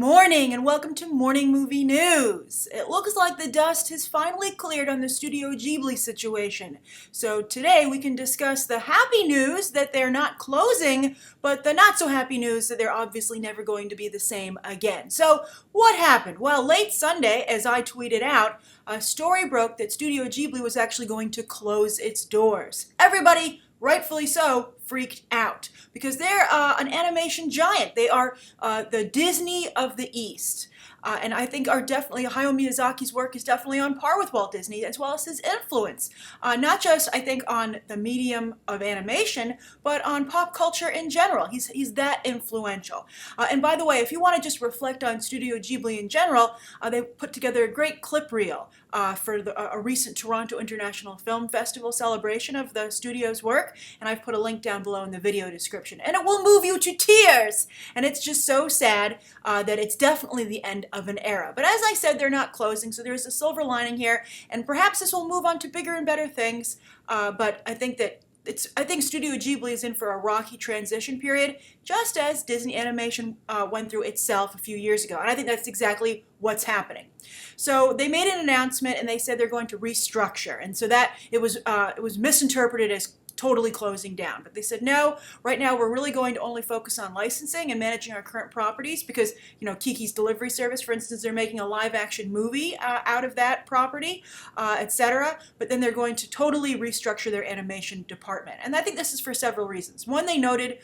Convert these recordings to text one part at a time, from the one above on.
morning and welcome to Morning Movie News. It looks like the dust has finally cleared on the Studio Ghibli situation. So today we can discuss the happy news that they're not closing, but the not so happy news that they're obviously never going to be the same again. So what happened? Well, late Sunday, as I tweeted out, a story broke that Studio Ghibli was actually going to close its doors. Everybody, rightfully so, freaked out because they're an animation giant. They are the Disney of the East. And I think Hayao Miyazaki's work is definitely on par with Walt Disney, as well as his influence. Not just, I think, on the medium of animation, but on pop culture in general. He's that influential. And by the way, if you want to just reflect on Studio Ghibli in general, they put together a great clip reel for a recent Toronto International Film Festival celebration of the studio's work, and I've put a link down below in the video description. And it will move you to tears! And it's just so sad that it's definitely the end of an era. But as I said, they're not closing, so there's a silver lining here, and perhaps this will move on to bigger and better things, but I think Studio Ghibli is in for a rocky transition period, just as Disney Animation went through itself a few years ago. And I think that's exactly what's happening. So they made an announcement and they said they're going to restructure. And so that it was misinterpreted as totally closing down. But they said, no, right now we're really going to only focus on licensing and managing our current properties because, Kiki's Delivery Service, for instance, they're making a live action movie out of that property, etc. But then they're going to totally restructure their animation department. And I think this is for several reasons. One, they noted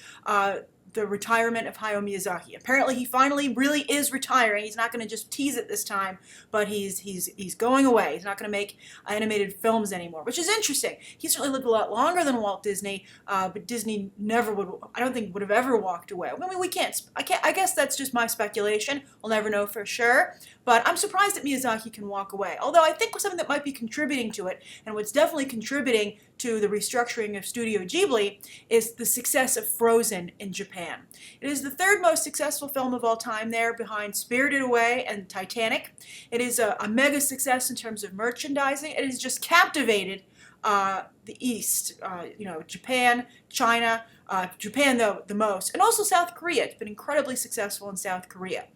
the retirement of Hayao Miyazaki. Apparently he finally really is retiring. He's not going to just tease it this time, but he's going away. He's not going to make animated films anymore, which is interesting. He certainly lived a lot longer than Walt Disney, but Disney never would, I don't think, would have ever walked away. I mean, I guess that's just my speculation. We'll never know for sure, but I'm surprised that Miyazaki can walk away. Although I think something that might be contributing to it, and what's definitely contributing to the restructuring of Studio Ghibli, is the success of Frozen in Japan. It is the third most successful film of all time there, behind Spirited Away and Titanic. It is a mega success in terms of merchandising. It has just captivated the East, Japan, China, Japan though the most, and also South Korea. It's been incredibly successful in South Korea.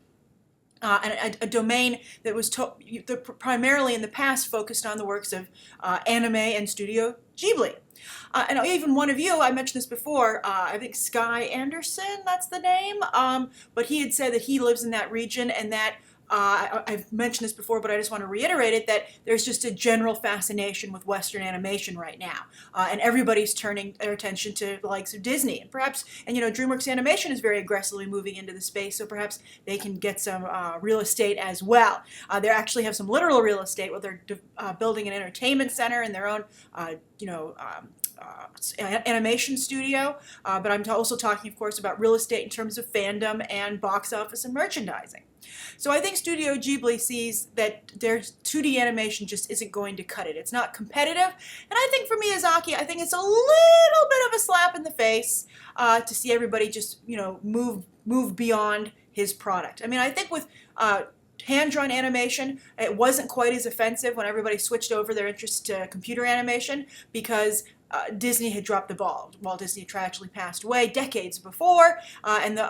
And a domain that was primarily in the past focused on the works of anime and Studio Ghibli. And even one of you, I mentioned this before, I think Sky Anderson, that's the name, but he had said that he lives in that region and that I've mentioned this before, but I just want to reiterate it, that there's just a general fascination with Western animation right now. And everybody's turning their attention to the likes of Disney. And perhaps, DreamWorks Animation is very aggressively moving into the space, so perhaps they can get some real estate as well. They actually have some literal real estate where they're building an entertainment center in their own, animation studio, but I'm also talking, of course, about real estate in terms of fandom and box office and merchandising. So I think Studio Ghibli sees that their 2D animation just isn't going to cut it. It's not competitive, and I think for Miyazaki, I think it's a little bit of a slap in the face to see everybody just, move beyond his product. I mean, I think with hand-drawn animation, it wasn't quite as offensive when everybody switched over their interest to computer animation because Disney had dropped the ball. Walt Disney tragically passed away decades before, and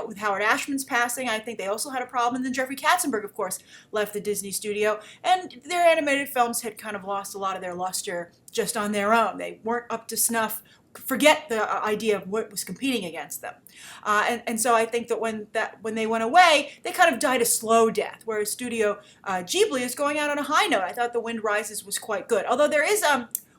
with Howard Ashman's passing, I think they also had a problem. And then Jeffrey Katzenberg, of course, left the Disney studio, and their animated films had kind of lost a lot of their luster just on their own. They weren't up to snuff. Forget the idea of what was competing against them. And so I think that when they went away, they kind of died a slow death, whereas Studio Ghibli is going out on a high note. I thought The Wind Rises was quite good. Although there is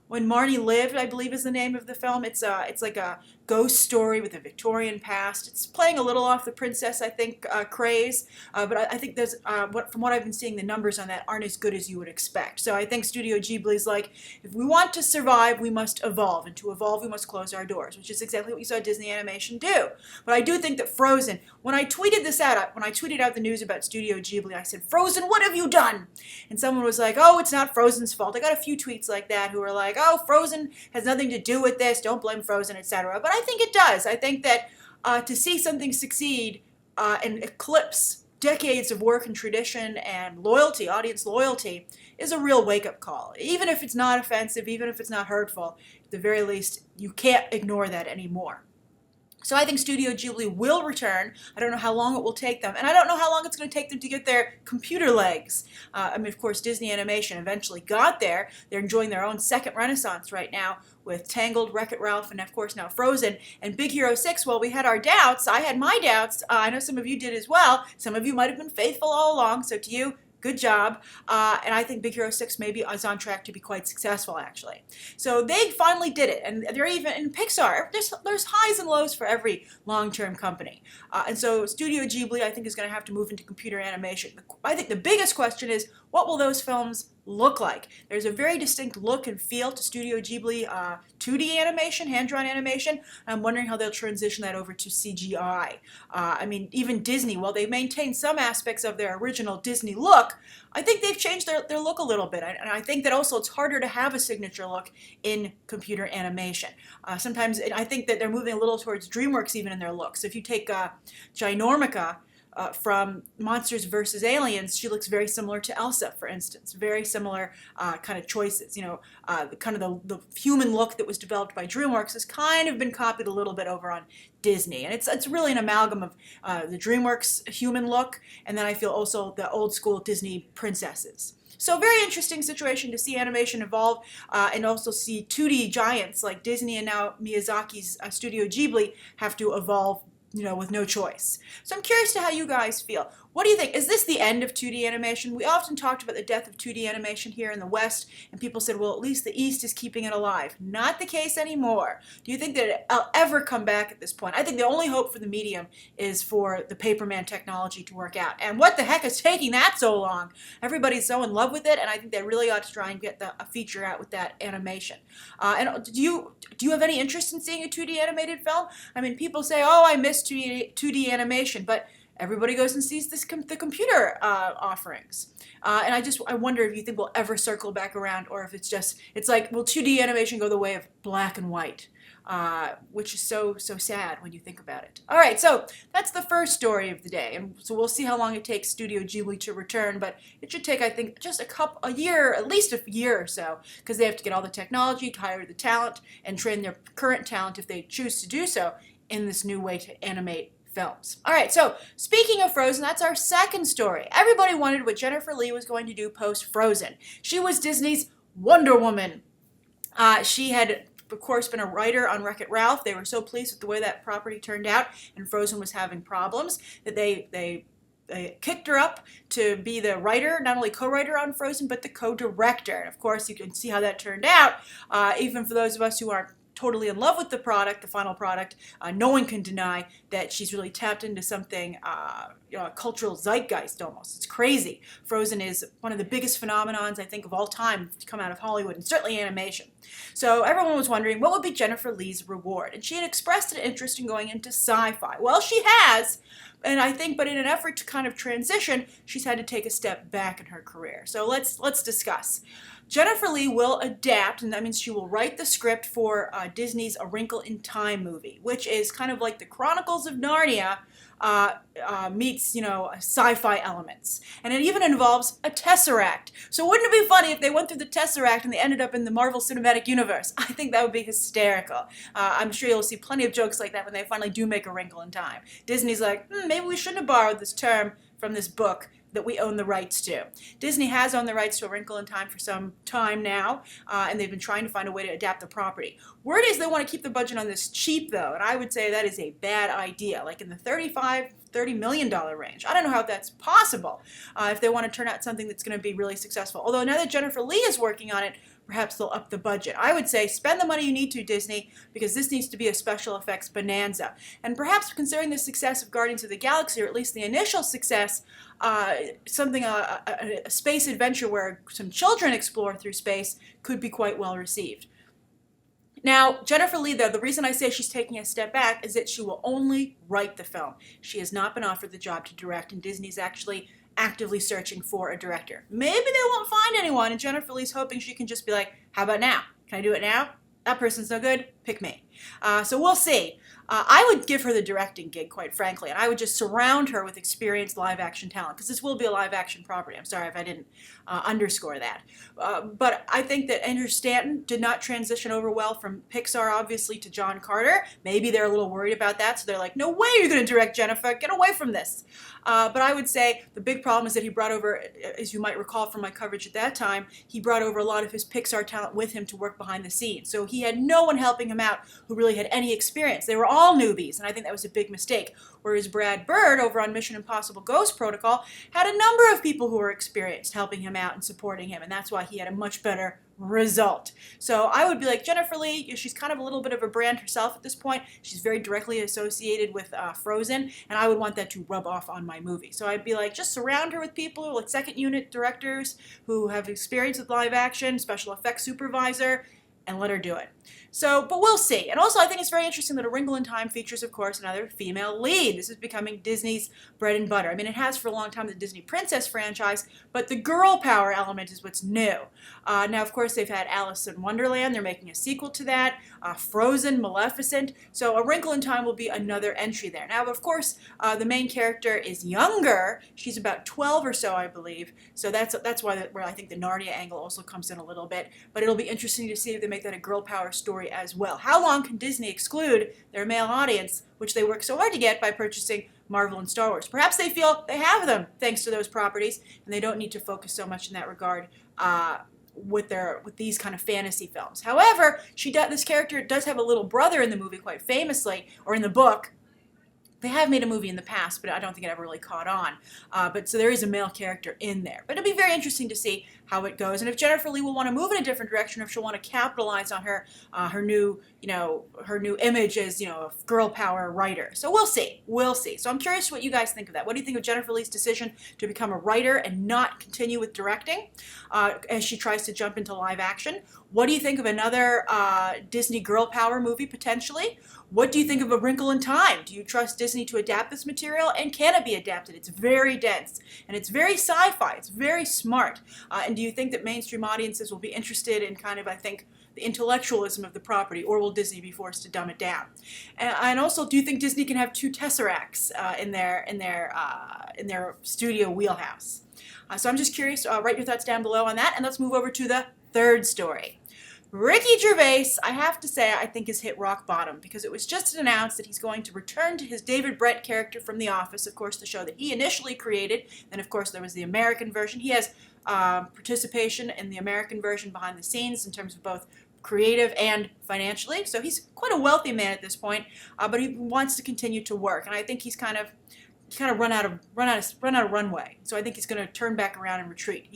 When Marnie Lived, I believe is the name of the film. It's like a ghost story with a Victorian past. It's playing a little off the princess, I think, craze. But I think there's, from what I've been seeing, the numbers on that aren't as good as you would expect. So I think Studio Ghibli's like, if we want to survive, we must evolve. And to evolve, we must close our doors, which is exactly what you saw Disney Animation do. But I do think that Frozen, when I tweeted out the news about Studio Ghibli, I said, Frozen, what have you done? And someone was like, oh, it's not Frozen's fault. I got a few tweets like that who were like, oh, Frozen has nothing to do with this, don't blame Frozen, etc. But I think it does. I think that to see something succeed and eclipse decades of work and tradition and loyalty, audience loyalty, is a real wake-up call. Even if it's not offensive, even if it's not hurtful, at the very least, you can't ignore that anymore. So I think Studio Ghibli will return. I don't know how long it will take them, and I don't know how long it's going to take them to get their computer legs. I mean, of course, Disney Animation eventually got there. They're enjoying their own second renaissance right now with Tangled, Wreck-It Ralph, and of course now Frozen. And Big Hero 6, well, we had our doubts. I had my doubts. I know some of you did as well. Some of you might have been faithful all along, so to you, good job. And I think Big Hero 6 maybe is on track to be quite successful, actually. So they finally did it. And they're even in Pixar. There's highs and lows for every long-term company. And so Studio Ghibli, I think, is going to have to move into computer animation. I think the biggest question is, what will those films look like? There's a very distinct look and feel to Studio Ghibli 2D animation, hand-drawn animation. I'm wondering how they'll transition that over to CGI. I mean, even Disney, while they maintain some aspects of their original Disney look, I think they've changed their look a little bit. And I think that also it's harder to have a signature look in computer animation. Sometimes I think that they're moving a little towards DreamWorks even in their looks. If you take Ginormica, from Monsters vs. Aliens, she looks very similar to Elsa, for instance. Very similar kind of choices. You know, kind of the human look that was developed by DreamWorks has kind of been copied a little bit over on Disney. And it's really an amalgam of the DreamWorks human look, and then I feel also the old school Disney princesses. So very interesting situation to see animation evolve and also see 2D giants like Disney and now Miyazaki's Studio Ghibli have to evolve, you know, with no choice. So I'm curious to how you guys feel. What do you think? Is this the end of 2D animation? We often talked about the death of 2D animation here in the West, and people said, well, at least the East is keeping it alive. Not the case anymore. Do you think that it'll ever come back at this point? I think the only hope for the medium is for the Paperman technology to work out. And what the heck is taking that so long? Everybody's so in love with it, and I think they really ought to try and get a feature out with that animation. And do you have any interest in seeing a 2D animated film? I mean, people say, oh, I miss 2D animation, but everybody goes and sees the computer offerings. And I wonder if you think we'll ever circle back around, or if it's like, will 2D animation go the way of black and white? Which is so sad when you think about it. All right, so that's the first story of the day, and so we'll see how long it takes Studio Ghibli to return, but it should take, I think, just a year, at least a year or so, because they have to get all the technology, to hire the talent, and train their current talent, if they choose to do so, in this new way to animate films. All right, so speaking of Frozen, that's our second story. Everybody wondered what Jennifer Lee was going to do post-Frozen. She was Disney's Wonder Woman. She had, of course, been a writer on Wreck-It Ralph. They were so pleased with the way that property turned out, and Frozen was having problems, that they kicked her up to be the writer, not only co-writer on Frozen, but the co-director. And of course, you can see how that turned out. Even for those of us who aren't totally in love with the product, the final product, no one can deny that she's really tapped into something, a cultural zeitgeist almost. It's crazy. Frozen is one of the biggest phenomenons, I think, of all time to come out of Hollywood, and certainly animation. So everyone was wondering, what would be Jennifer Lee's reward? And she had expressed an interest in going into sci-fi. Well, she has, and I think, but in an effort to kind of transition, she's had to take a step back in her career. So let's discuss. Jennifer Lee will adapt, and that means she will write the script for Disney's A Wrinkle in Time movie, which is kind of like the Chronicles of Narnia meets, sci-fi elements. And it even involves a Tesseract. So wouldn't it be funny if they went through the Tesseract and they ended up in the Marvel Cinematic Universe? I think that would be hysterical. I'm sure you'll see plenty of jokes like that when they finally do make A Wrinkle in Time. Disney's like, maybe we shouldn't have borrowed this term from this book that we own the rights to. Disney has owned the rights to A Wrinkle in Time for some time now, and they've been trying to find a way to adapt the property. Word is they want to keep the budget on this cheap, though, and I would say that is a bad idea, like in the $30 million range. I don't know how that's possible if they want to turn out something that's going to be really successful. Although now that Jennifer Lee is working on it, perhaps they'll up the budget. I would say spend the money you need to, Disney, because this needs to be a special effects bonanza. And perhaps considering the success of Guardians of the Galaxy, or at least the initial success, a space adventure where some children explore through space could be quite well received. Now, Jennifer Lee, though, the reason I say she's taking a step back is that she will only write the film. She has not been offered the job to direct, and Disney's actually actively searching for a director. Maybe they won't find anyone, and Jennifer Lee's hoping she can just be like, how about now? Can I do it now? That person's no good. pick me. So we'll see. I would give her the directing gig, quite frankly, and I would just surround her with experienced live-action talent, because this will be a live-action property. I'm sorry if I didn't underscore that. But I think that Andrew Stanton did not transition over well from Pixar, obviously, to John Carter. Maybe they're a little worried about that, so they're like, no way you're going to direct Jennifer. Get away from this. But I would say the big problem is that he brought over, as you might recall from my coverage at that time, he brought over a lot of his Pixar talent with him to work behind the scenes. So he had no one helping him out who really had any experience. They were all newbies, and I think that was a big mistake. Whereas Brad Bird, over on Mission Impossible Ghost Protocol, had a number of people who were experienced helping him out and supporting him, and that's why he had a much better result. So I would be like, Jennifer Lee, she's kind of a little bit of a brand herself at this point. She's very directly associated with Frozen, and I would want that to rub off on my movie. So I'd be like, just surround her with people, like second unit directors who have experience with live action, special effects supervisor, and let her do it. So, but we'll see. And also, I think it's very interesting that A Wrinkle in Time features, of course, another female lead. This is becoming Disney's bread and butter. I mean, it has for a long time the Disney Princess franchise, but the girl power element is what's new. Now, of course, they've had Alice in Wonderland. They're making a sequel to that. Frozen, Maleficent. So A Wrinkle in Time will be another entry there. Now, of course, the main character is younger. She's about 12 or so, I believe. So that's why where I think the Narnia angle also comes in a little bit. But it'll be interesting to see if they make that a girl power story as well. How long can Disney exclude their male audience, which they work so hard to get by purchasing Marvel and Star Wars? Perhaps they feel they have them thanks to those properties, and they don't need to focus so much in that regard with these kind of fantasy films. However, this character does have a little brother in the movie, quite famously, or in the book. They have made a movie in the past, but I don't think it ever really caught on. So there is a male character in there. But it'll be very interesting to see how it goes, and if Jennifer Lee will want to move in a different direction, or if she'll want to capitalize on her new image as a girl power writer. So we'll see. We'll see. So I'm curious what you guys think of that. What do you think of Jennifer Lee's decision to become a writer and not continue with directing as she tries to jump into live action? What do you think of another Disney girl power movie potentially? What do you think of A Wrinkle in Time? Do you trust Disney to adapt this material? And can it be adapted? It's very dense, and it's very sci-fi. It's very smart. And do you think that mainstream audiences will be interested in kind of, I think, the intellectualism of the property, or will Disney be forced to dumb it down? And also, do you think Disney can have two Tesseracts in their studio wheelhouse? So I'm just curious. Write your thoughts down below on that, and let's move over to the third story. Ricky Gervais, I have to say, I think has hit rock bottom, because it was just announced that he's going to return to his David Brent character from The Office, of course, the show that he initially created. Then, of course, there was the American version. He has participation in the American version behind the scenes in terms of both creative and financially. So he's quite a wealthy man at this point, but he wants to continue to work, and I think he's kind of run out of runway. So I think he's going to turn back around and retreat.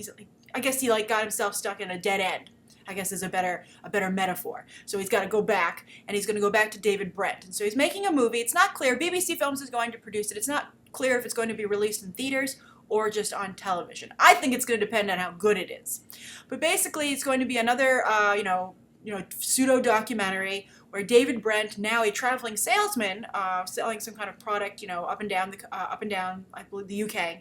I guess he got himself stuck in a dead end, I guess, is a better metaphor. So he's got to go back, and he's going to go back to David Brent. And so he's making a movie. It's not clear. BBC Films is going to produce it. It's not clear if it's going to be released in theaters or just on television. I think it's going to depend on how good it is. But basically, it's going to be another, pseudo-documentary where David Brent, now a traveling salesman, selling some kind of product, up and down, I believe, the UK,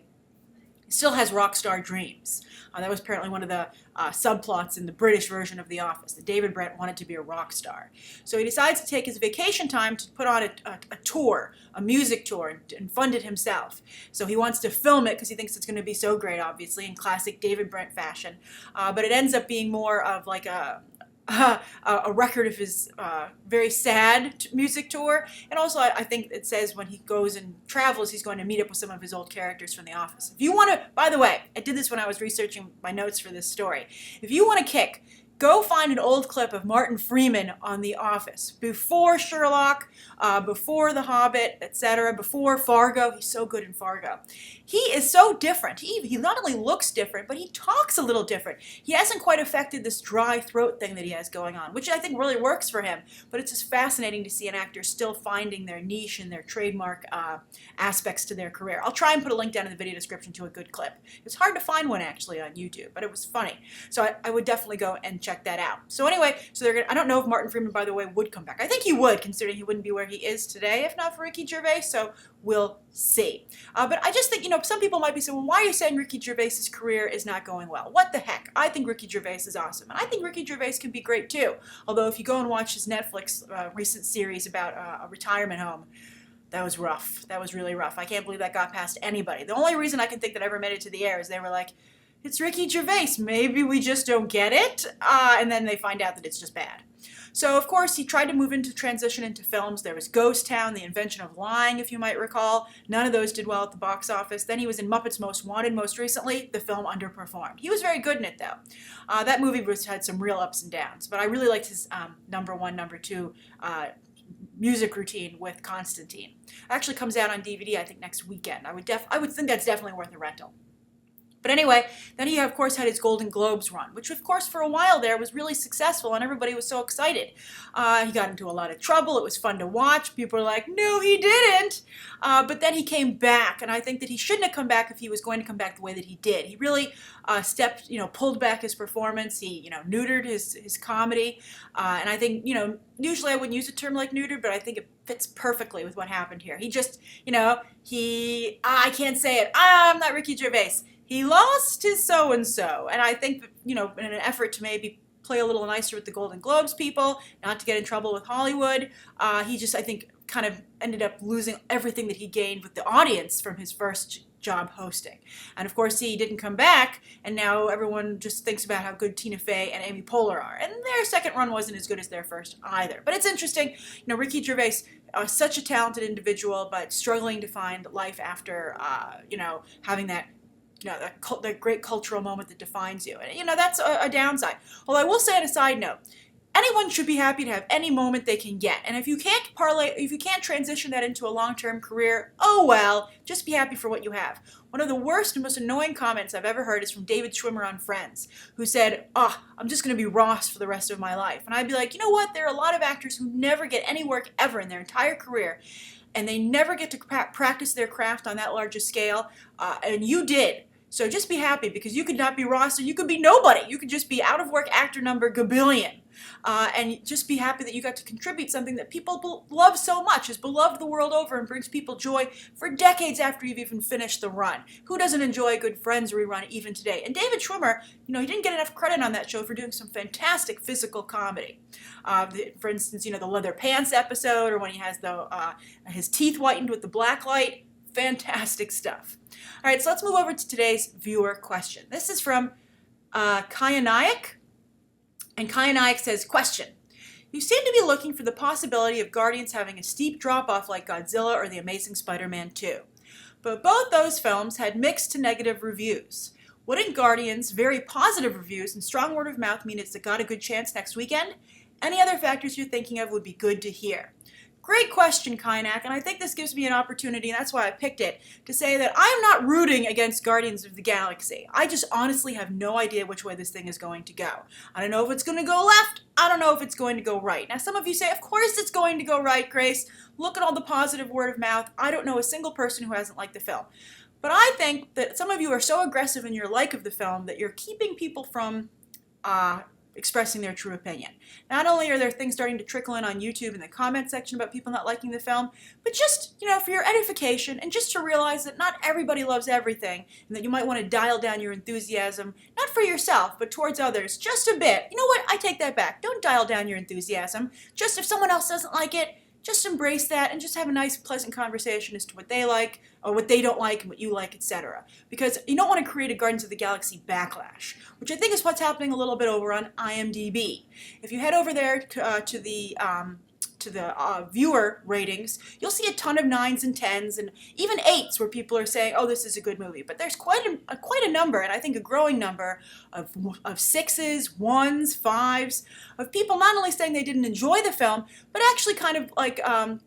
still has rock star dreams. That was apparently one of the subplots in the British version of The Office, that David Brent wanted to be a rock star. So he decides to take his vacation time to put on a tour, a music tour, and fund it himself. So he wants to film it because he thinks it's going to be so great, obviously, in classic David Brent fashion. But it ends up being more of like a record of his very sad music tour. And also, I think it says when he goes and travels, he's going to meet up with some of his old characters from The Office. If you want to, by the way, I did this when I was researching my notes for this story. If you want to kick, go find an old clip of Martin Freeman on The Office. Before Sherlock, before The Hobbit, etc., before Fargo. He's so good in Fargo. He is so different. He not only looks different, but he talks a little different. He hasn't quite affected this dry throat thing that he has going on, which I think really works for him. But it's just fascinating to see an actor still finding their niche and their trademark aspects to their career. I'll try and put a link down in the video description to a good clip. It's hard to find one, actually, on YouTube, but it was funny. So I would definitely go and check check that out. So anyway, so they're gonna, I don't know if Martin Freeman, by the way, would come back. I think he would, considering he wouldn't be where he is today if not for Ricky Gervais, so we'll see. But I just think, some people might be saying, well, why are you saying Ricky Gervais's career is not going well? What the heck? I think Ricky Gervais is awesome, and I think Ricky Gervais can be great too. Although if you go and watch his Netflix recent series about a retirement home, that was rough. That was really rough. I can't believe that got past anybody. The only reason I can think that ever made it to the air is they were like, it's Ricky Gervais. Maybe we just don't get it. And then they find out that it's just bad. So, of course, he tried to move into transition into films. There was Ghost Town, The Invention of Lying, if you might recall. None of those did well at the box office. Then he was in Muppets Most Wanted most recently. The film underperformed. He was very good in it, though. That movie had some real ups and downs. But I really liked his number one, number two music routine with Constantine. It actually comes out on DVD, I think, next weekend. I would think that's definitely worth a rental. But anyway, then he, of course, had his Golden Globes run, which, of course, for a while there was really successful, and everybody was so excited. He got into a lot of trouble. It was fun to watch. People were like, no, he didn't. But then he came back, and I think that he shouldn't have come back if he was going to come back the way that he did. He really pulled back his performance. He, neutered his comedy. And I think, usually I wouldn't use a term like neutered, but I think it fits perfectly with what happened here. He just, I can't say it. I'm not Ricky Gervais. He lost his so-and-so, and I think that, in an effort to maybe play a little nicer with the Golden Globes people, not to get in trouble with Hollywood, he just, I think, kind of ended up losing everything that he gained with the audience from his first job hosting. And of course, he didn't come back, and now everyone just thinks about how good Tina Fey and Amy Poehler are. And their second run wasn't as good as their first either. But it's interesting, Ricky Gervais, such a talented individual, but struggling to find life after, having that the great cultural moment that defines you. And, that's a downside. Although I will say on a side note, anyone should be happy to have any moment they can get. And if you can't transition that into a long-term career, oh well, just be happy for what you have. One of the worst and most annoying comments I've ever heard is from David Schwimmer on Friends, who said, I'm just going to be Ross for the rest of my life. And I'd be like, you know what? There are a lot of actors who never get any work ever in their entire career, and they never get to practice their craft on that large a scale, and you did. So just be happy, because you could not be Ross, or you could be nobody. You could just be out of work actor number gabillion. And just be happy that you got to contribute something that people love so much, is beloved the world over, and brings people joy for decades after you've even finished the run. Who doesn't enjoy a good Friends rerun even today? And David Schwimmer, he didn't get enough credit on that show for doing some fantastic physical comedy. For instance, the leather pants episode, or when he has his teeth whitened with the black light. Fantastic stuff. All right, so let's move over to today's viewer question. This is from Kaya Nayak. And Kaya Nayak says, question. You seem to be looking for the possibility of Guardians having a steep drop-off like Godzilla or The Amazing Spider-Man 2. But both those films had mixed to negative reviews. Wouldn't Guardians' very positive reviews and strong word of mouth mean it's got a good chance next weekend? Any other factors you're thinking of would be good to hear. Great question, Kainak, and I think this gives me an opportunity, and that's why I picked it, to say that I'm not rooting against Guardians of the Galaxy. I just honestly have no idea which way this thing is going to go. I don't know if it's going to go left. I don't know if it's going to go right. Now, some of you say, of course it's going to go right, Grace. Look at all the positive word of mouth. I don't know a single person who hasn't liked the film. But I think that some of you are so aggressive in your like of the film that you're keeping people from expressing their true opinion. Not only are there things starting to trickle in on YouTube in the comment section about people not liking the film, but just, for your edification, and just to realize that not everybody loves everything, and that you might want to dial down your enthusiasm, not for yourself, but towards others, just a bit. You know what? I take that back. Don't dial down your enthusiasm. Just if someone else doesn't like it, just embrace that and just have a nice, pleasant conversation as to what they like, or what they don't like, and what you like, etc. Because you don't want to create a Guardians of the Galaxy backlash, which I think is what's happening a little bit over on IMDb. If you head over there to the viewer ratings, you'll see a ton of 9s and 10s and even 8s where people are saying, oh, this is a good movie. But there's quite a number, and I think a growing number, of 6s, 1s, 5s, of people not only saying they didn't enjoy the film, but actually kind of like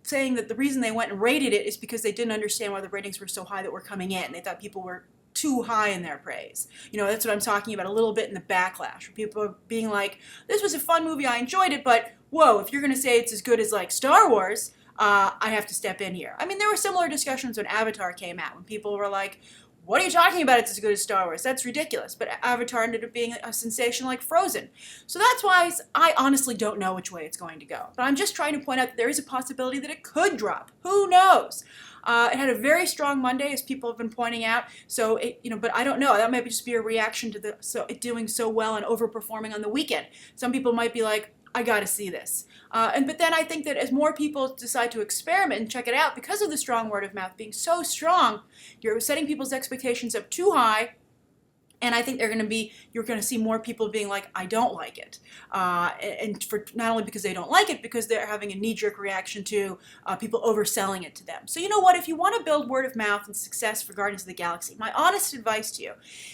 saying that the reason they went and rated it is because they didn't understand why the ratings were so high that were coming in. They thought people were too high in their praise. That's what I'm talking about a little bit in the backlash, where people are being like, this was a fun movie, I enjoyed it, but whoa, if you're going to say it's as good as like Star Wars, I have to step in here. I mean, there were similar discussions when Avatar came out, when people were like, what are you talking about? It's as good as Star Wars. That's ridiculous. But Avatar ended up being a sensation like Frozen. So that's why I honestly don't know which way it's going to go. But I'm just trying to point out that there is a possibility that it could drop. Who knows? It had a very strong Monday, as people have been pointing out. So, but I don't know. That might just be a reaction to it doing so well and overperforming on the weekend. Some people might be like, I got to see this. But then I think that as more people decide to experiment and check it out, because of the strong word of mouth being so strong, you're setting people's expectations up too high. And I think you're going to see more people being like, I don't like it. And for not only because they don't like it, because they're having a knee-jerk reaction to people overselling it to them. So you know what? If you want to build word of mouth and success for Guardians of the Galaxy, my honest advice to you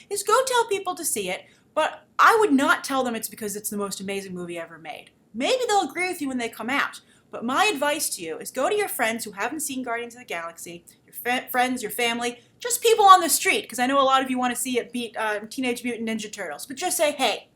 is go tell people to see it, but I would not tell them it's because it's the most amazing movie ever made. Maybe they'll agree with you when they come out. But my advice to you is go to your friends who haven't seen Guardians of the Galaxy, your friends, your family, just people on the street, because I know a lot of you want to see it beat Teenage Mutant Ninja Turtles. But just say, hey,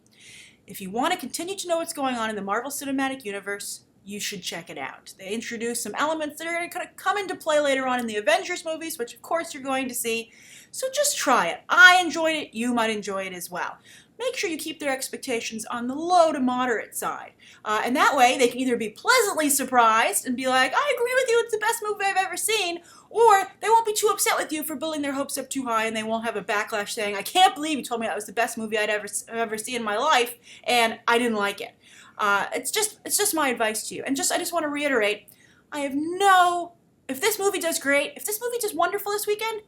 if you want to continue to know what's going on in the Marvel Cinematic Universe, you should check it out. They introduce some elements that are going to come into play later on in the Avengers movies, which of course you're going to see. So just try it. I enjoyed it. You might enjoy it as well. Make sure you keep their expectations on the low to moderate side. And that way they can either be pleasantly surprised and be like, I agree with you, it's the best movie I've ever seen, or they won't be too upset with you for building their hopes up too high and they won't have a backlash saying, I can't believe you told me that was the best movie I'd ever seen in my life and I didn't like it. It's just my advice to you. And I just want to reiterate, if this movie does great, if this movie does wonderful this weekend,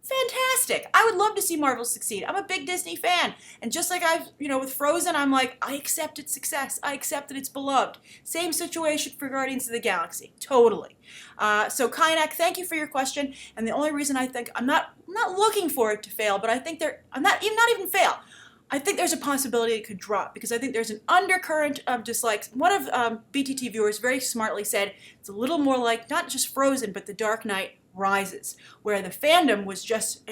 fantastic. I would love to see Marvel succeed. I'm a big Disney fan. And just like with Frozen, I'm like, I accept its success. I accept that it's beloved. Same situation for Guardians of the Galaxy. Totally. So Kainak, thank you for your question. And the only reason I think I'm not looking for it to fail, but I think not even fail. I think there's a possibility it could drop because I think there's an undercurrent of dislikes. One of BTT viewers very smartly said it's a little more like not just Frozen, but The Dark Knight Rises, where the fandom was just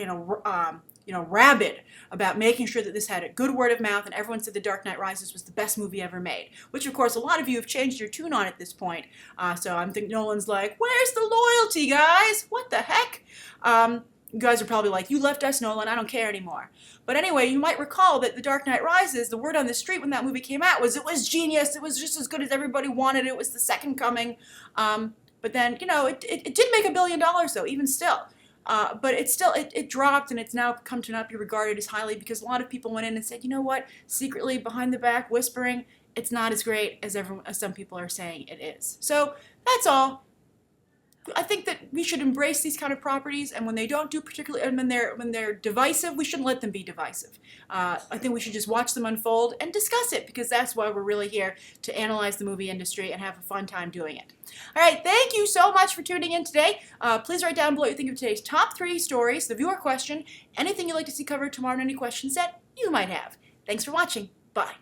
rabid about making sure that this had a good word of mouth, and everyone said The Dark Knight Rises was the best movie ever made. Which, of course, a lot of you have changed your tune on at this point. So I'm thinking Nolan's like, "Where's the loyalty, guys? What the heck?" You guys are probably like, "You left us, Nolan. I don't care anymore." But anyway, you might recall that The Dark Knight Rises, the word on the street when that movie came out was it was genius. It was just as good as everybody wanted. It was the second coming. But then, it did make $1 billion, though, even still. But it dropped, and it's now come to not be regarded as highly because a lot of people went in and said, you know what, secretly, behind the back, whispering, it's not as great as some people are saying it is. So that's all. I think that we should embrace these kind of properties, and when they don't do particularly, and when they're divisive, we shouldn't let them be divisive. I think we should just watch them unfold and discuss it, because that's why we're really here, to analyze the movie industry and have a fun time doing it. All right, thank you so much for tuning in today. Please write down below what you think of today's top 3 stories, the viewer question, anything you'd like to see covered tomorrow, and any questions that you might have. Thanks for watching. Bye.